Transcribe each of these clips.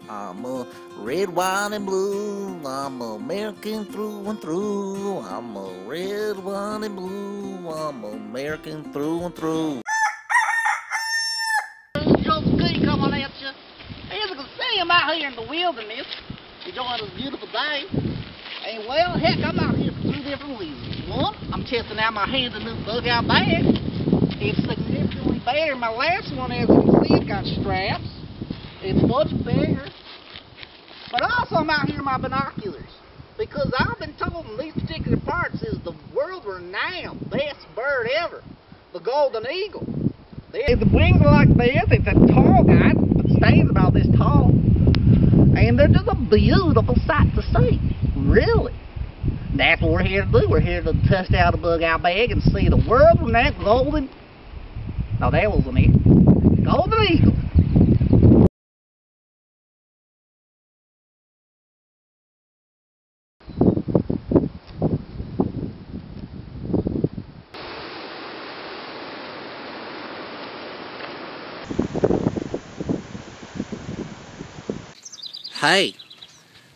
I'm a red, white, and blue. I'm American through and through. I'm a red, white, and blue. I'm American through and through. Good coming at you. As you can see, I'm out here in the wilderness enjoying this beautiful day. And well, heck, I'm out here for two different reasons. One, I'm testing out my hands a new bug-out bag. It's significantly better than my last one. As you can see, it's got straps. It's much bigger. But also, I'm out here in my binoculars because I've been told in these particular parts is the world-renowned best bird ever, the golden eagle. The wings are like this. It's a tall guy, but stands about this tall, and they're just a beautiful sight to see. Really, that's what we're here to do. We're here to test out a bug-out bag and see the world-renowned golden. No, that wasn't it. Golden eagle. Hey,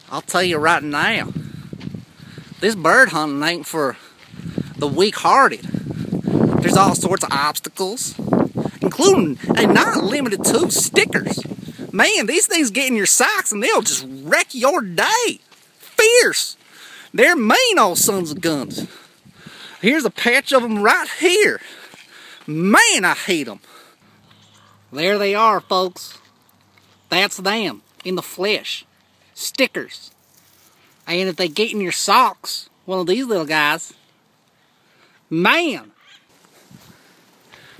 I'll tell you right now, this bird hunting ain't for the weak-hearted. There's all sorts of obstacles, including, and not limited to, stickers. Man, these things get in your socks and they'll just wreck your day. Fierce. They're mean old sons of guns. Here's a patch of them right here. Man, I hate them. There they are, folks. That's them. In the flesh. Stickers. And if they get in your socks, one of these little guys, man.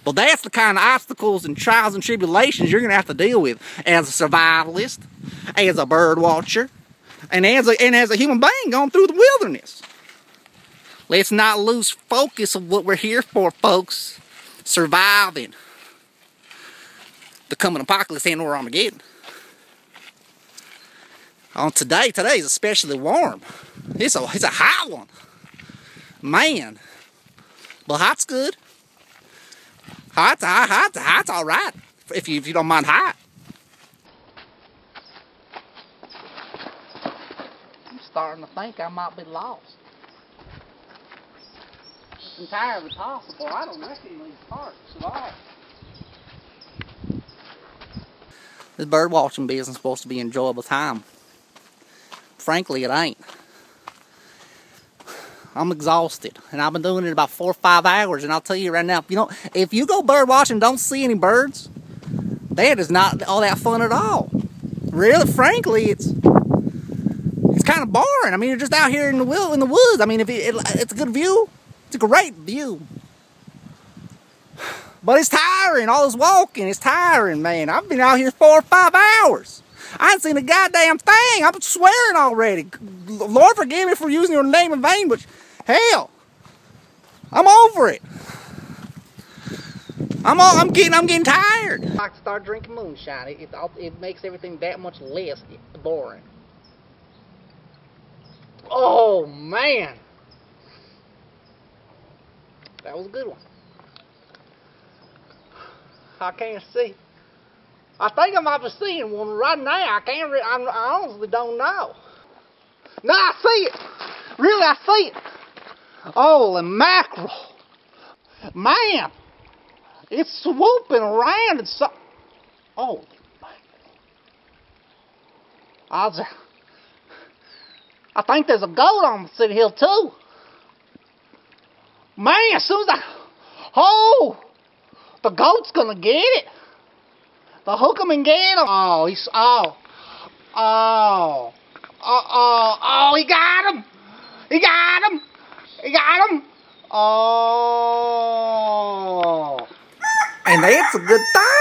Well, that's the kind of obstacles and trials and tribulations you're going to have to deal with as a survivalist, as a bird watcher, and as a human being going through the wilderness. Let's not lose focus of what we're here for, folks. Surviving the coming apocalypse and or Armageddon. Today's especially warm. It's a hot one. Man. Well, hot's good. Hot's all right. If you don't mind hot. I'm starting to think I might be lost. It's entirely possible. I don't reckon these parts at all. This bird watching business is supposed to be an enjoyable time. Frankly, it ain't. I'm exhausted, and I've been doing it about 4 or 5 hours, and I'll tell you right now, if you go bird watching and don't see any birds, that is not all that fun at all. Really, frankly, it's kind of boring. I mean, you're just out here in the woods. I mean, it's a good view. It's a great view. But it's tiring. All this walking is tiring, man. I've been out here 4 or 5 hours. I ain't seen a goddamn thing. I'm swearing already. Lord forgive me for using your name in vain, but hell, I'm over it. I'm getting tired. I like to start drinking moonshine. It makes everything that much less boring. Oh man, that was a good one. I can't see. I think I might be seeing one right now. I honestly don't know. No, I see it. Really, I see it. Holy mackerel. Man. It's swooping around and so... Holy mackerel. I think there's a goat on the city hill too. Man, as soon as Oh! The goat's gonna get it. The hook him and get him. Oh, he got him. He got him. He got him. Oh. And that's a good thing.